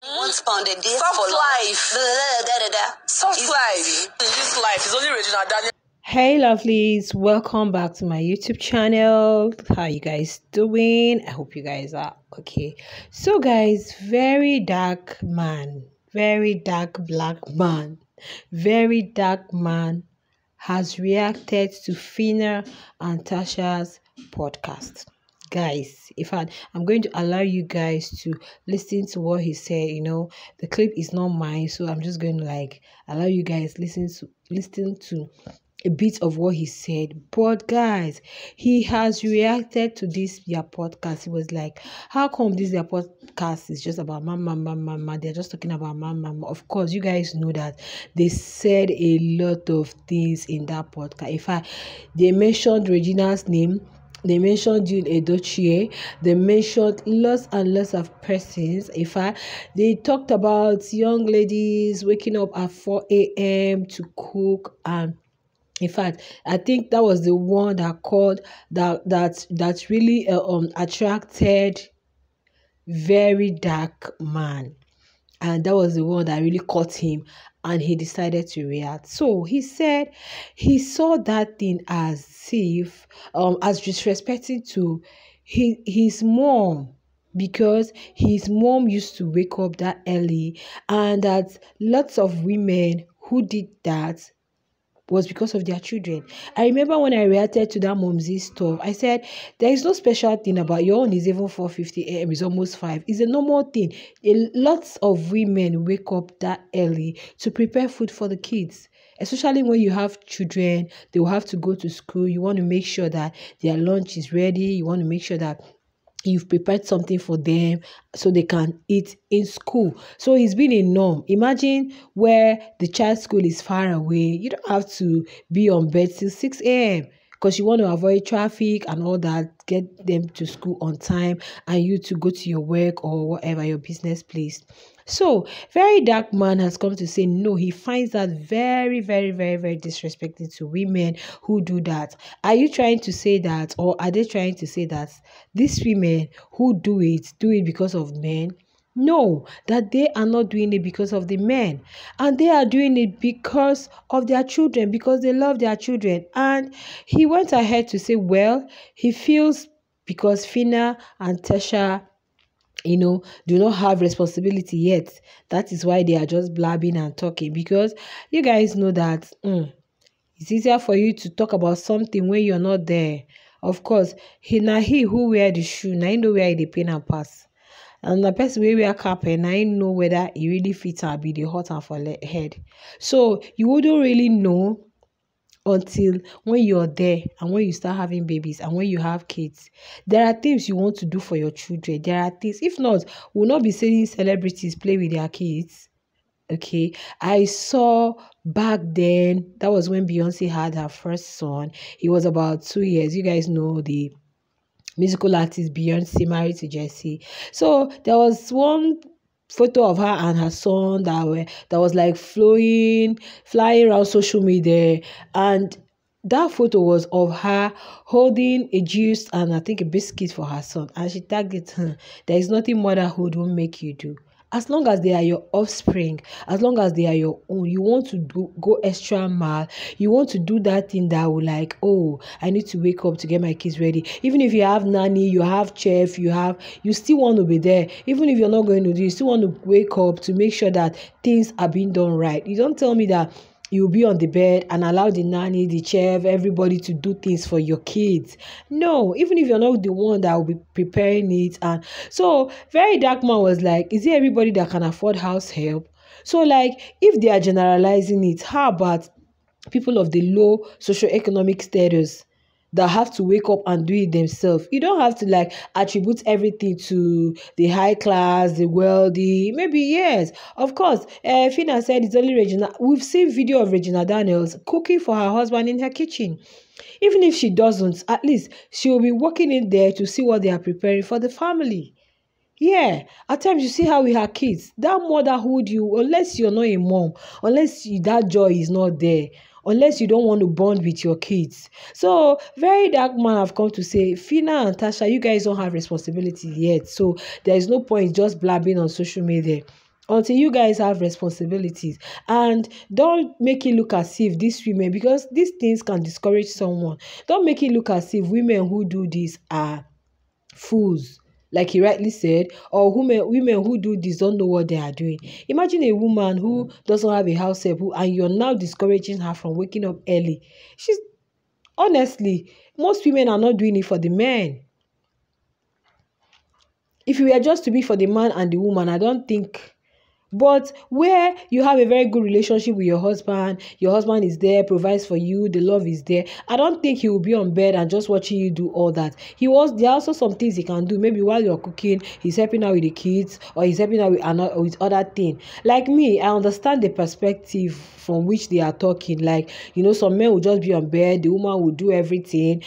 Once pound a day. Soft life. Soft life. In this life, it's only Regina Daniel. Hey lovelies, welcome back to my YouTube channel. How you guys doing? I hope you guys are okay. So guys, very dark man, very dark black man, very dark man has reacted to Phyna and TACHA's podcast. Guys, in fact, I'm going to allow you guys to listen to what he said. The clip is not mine, so I'm just going to allow you guys listen to a bit of what he said. But guys, he has reacted to this their podcast. He was like, how come this their podcast is just about mama? They're just talking about mama. Of course, you guys know that they said a lot of things in that podcast. In fact, they mentioned Regina's name. They mentioned June Edochie. They mentioned lots and lots of persons. In fact, they talked about young ladies waking up at 4 a.m. to cook. And in fact, I think that was the one that called that really attracted very dark man. And that was the one that really caught him, and he decided to react. So he said he saw that thing as if as disrespecting to his mom, because his mom used to wake up that early, and that lots of women who did that was because of their children. I remember when I reacted to that Momsy stuff, I said, there is no special thing about your own is even 4:50 a.m. It's almost 5. It's a normal thing. Lots of women wake up that early to prepare food for the kids. Especially when you have children, they will have to go to school. You want to make sure that their lunch is ready. You want to make sure that you've prepared something for them so they can eat in school. So it's been a norm. Imagine where the child's school is far away. You don't have to be on bed till 6 a.m. because you want to avoid traffic and all that, get them to school on time, and you to go to your work or whatever, your business place. So, very dark man has come to say no, he finds that very, very, very, very disrespectful to women who do that. Are you trying to say that, or are they trying to say that these women who do it because of men? No, that they are not doing it because of the men, and they are doing it because of their children, because they love their children. And he went ahead to say, well, he feels because Phyna and TACHA do not have responsibility yet. That is why they are just blabbing and talking, because you guys know that it's easier for you to talk about something when you're not there. Of course, he who wear the shoe, now he know where the pain and pass. And the person wey wear cap, and I know whether it really fits or be the hot and for head. So you wouldn't really know until when you're there and when you start having babies and when you have kids. There are things you want to do for your children. There are things, if not, we'll not be seeing celebrities play with their kids. Okay, I saw back then, that was when Beyonce had her first son. He was about 2 years. You guys know the musical artist Beyonce married to Jesse. So there was one photo of her and her son that was like flying around social media, and that photo was of her holding a juice and I think a biscuit for her son, and she tagged it. There is nothing motherhood will make you do. As long as they are your offspring, as long as they are your own, you want to go extra mile. You want to do that thing that will like, oh, I need to wake up to get my kids ready. Even if you have nanny, you have chef, you still want to be there. Even if you're not going to do, you still want to wake up to make sure that things are being done right. You don't tell me that you'll be on the bed and allow the nanny, the chef, everybody to do things for your kids. No, even if you're not the one that will be preparing it. And so very dark man was like, is it everybody that can afford house help? So like, if they are generalizing it, how about people of the low socioeconomic status that have to wake up and do it themselves? You don't have to like attribute everything to the high class, the wealthy. Maybe yes, of course. Phyna said it's only Regina. We've seen video of Regina Daniels cooking for her husband in her kitchen. Even if she doesn't, at least she will be working in there to see what they are preparing for the family. Yeah, at times you see how we have kids. That motherhood, unless you're not a mom, that joy is not there, unless you don't want to bond with your kids. So, very dark man have come to say, Phyna and TACHA, you guys don't have responsibility yet. So, there is no point just blabbing on social media. until you guys have responsibilities. And don't make it look as if these women, because these things can discourage someone, don't make it look as if women who do this are fools, like he rightly said, or women who do this don't know what they are doing. Imagine a woman who doesn't have a house help, and you're now discouraging her from waking up early. She's honestly, most women are not doing it for the men. If it were just to be for the man and the woman, I don't think. But where you have a very good relationship with your husband is there, provides for you, the love is there. I don't think he will be on bed and just watching you do all that. There are also some things he can do. Maybe while you're cooking, he's helping out with the kids, or he's helping out with other things. Like me, I understand the perspective from which they are talking. Like, some men will just be on bed, the woman will do everything.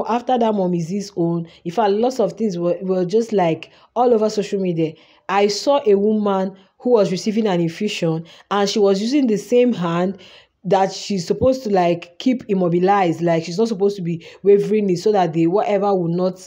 After that mom is his own. In fact, lots of things were just like all over social media. I saw a woman who was receiving an infusion, and she was using the same hand that she's supposed to like keep immobilized. Like, she's not supposed to be wavering it so that the whatever will not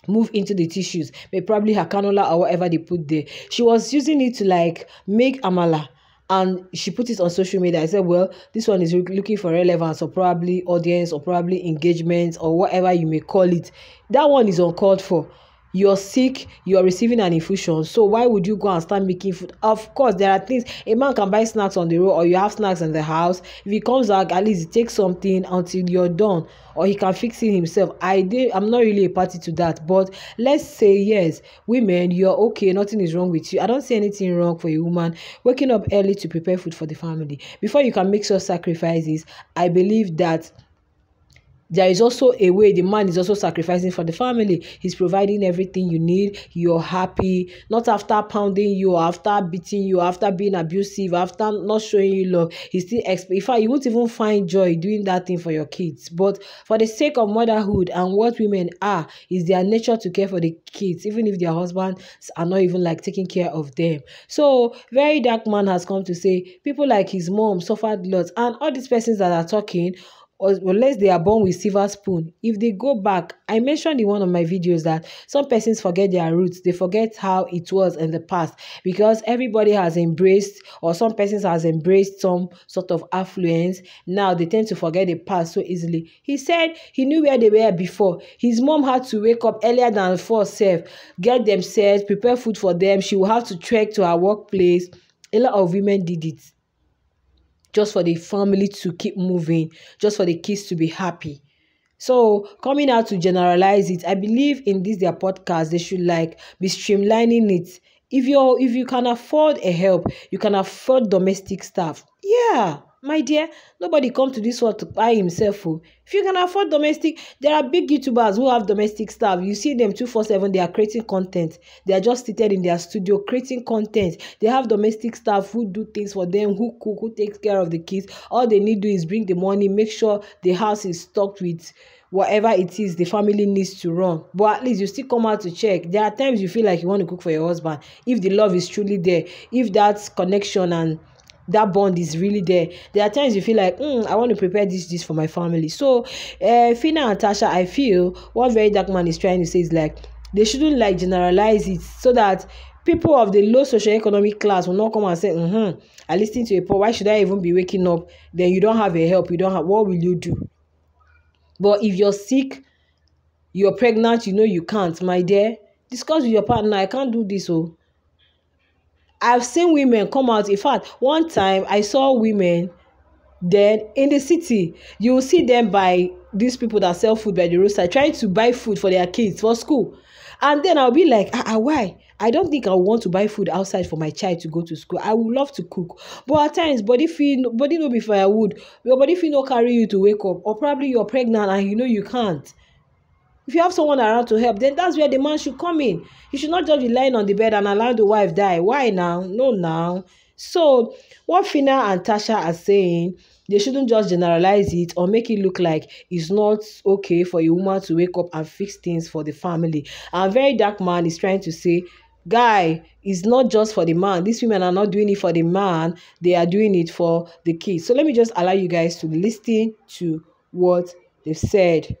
move into the tissues. Maybe probably her cannula or whatever they put there. She was using it to like make amala, and she put it on social media. I said, well, this one is looking for relevance, or probably audience, or probably engagement, or whatever you may call it. That one is uncalled for. You're sick, you're receiving an infusion, so why would you go and start making food? Of course, there are things, a man can buy snacks on the road, or you have snacks in the house. If he comes back, at least he takes something until you're done, or he can fix it himself. I'm not really a party to that, but let's say, yes, women, you're okay, nothing is wrong with you. I don't see anything wrong for a woman waking up early to prepare food for the family. Before you can make such sacrifices, I believe that there is also a way the man is also sacrificing for the family. He's providing everything you need. You're happy, not after pounding you, or after beating you, after being abusive, after not showing you love. He still in fact, you won't even find joy doing that thing for your kids. But for the sake of motherhood and what women are, is their nature to care for the kids, even if their husbands are not even like taking care of them. So very dark man has come to say people like his mom suffered lots, and all these persons that are talking, or unless they are born with silver spoon, if they go back, I mentioned in one of my videos that some persons forget their roots. They forget how it was in the past, because everybody has embraced, or some persons has embraced some sort of affluence. Now they tend to forget the past so easily. He said he knew where they were before. His mom had to wake up earlier than 4 self, get them set, prepare food for them. She will have to trek to her workplace. A lot of women did it just for the family to keep moving, just for the kids to be happy. So coming out to generalize it, I believe in this their podcast, they should like be streamlining it. If you can afford a help, you can afford domestic staff. Yeah, my dear, nobody come to this world to buy himself. Oh. If you can afford domestic, there are big YouTubers who have domestic staff. You see them 247, they are creating content. They are just seated in their studio creating content. They have domestic staff who do things for them, who cook, who takes care of the kids. All they need to do is bring the money, make sure the house is stocked with whatever it is the family needs to run. But at least you still come out to check. There are times you feel like you want to cook for your husband. If the love is truly there, if that connection and that bond is really there. There are times you feel like, I want to prepare this for my family. So, Phyna and TACHA, I feel what Very Dark Man is trying to say is like, they shouldn't like generalize it, so that people of the low socioeconomic class will not come and say, I listen to a poor, why should I even be waking up? Then you don't have a help, what will you do? But if you're sick, you're pregnant, you can't, my dear, discuss with your partner, I can't do this. Oh. I've seen women come out. In fact, one time I saw women, then in the city, you will see them by these people that sell food by the roadside, trying to buy food for their kids for school. And then I'll be like, why? I don't think I want to buy food outside for my child to go to school. I would love to cook. But at times, body no be firewood. Your body feel no carry you to wake up. Or probably you're pregnant and you can't. If you have someone around to help, then that's where the man should come in. You should not just be lying on the bed and allow the wife die. Why now? No, now. So, what Phyna and TACHA are saying, they shouldn't just generalize it or make it look like it's not okay for a woman to wake up and fix things for the family. And Very Dark Man is trying to say, guy, it's not just for the man. These women are not doing it for the man. They are doing it for the kids. So, let me just allow you guys to listen to what they've said.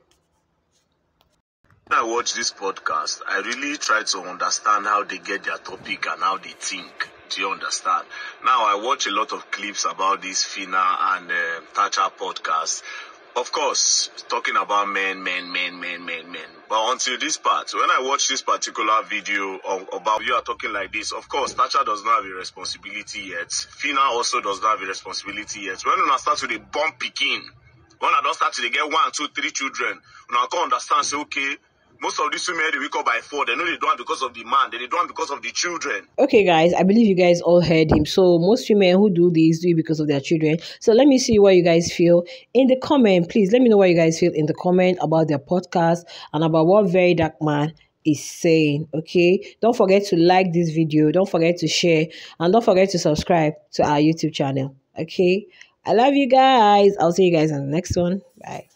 When I watch this podcast, I really try to understand how they get their topic and how they think. Do you understand? Now, I watch a lot of clips about this Phyna and TACHA podcast. Of course, talking about men. But until this part, when I watch this particular video about you are talking like this, of course, TACHA does not have a responsibility yet. Phyna also does not have a responsibility yet. When I start with a bomb picking, when I don't start to get 1, 2, 3 children, I can understand, say, okay, most of these women, they wake up by 4. They know they don't because of the man. They don't because of the children. Okay, guys, I believe you guys all heard him. So most women who do this do it because of their children. So let me see what you guys feel in the comment. Please let me know what you guys feel in the comment about their podcast and about what Very Dark Man is saying. Okay, don't forget to like this video. Don't forget to share. And don't forget to subscribe to our YouTube channel. Okay, I love you guys. I'll see you guys on the next one. Bye.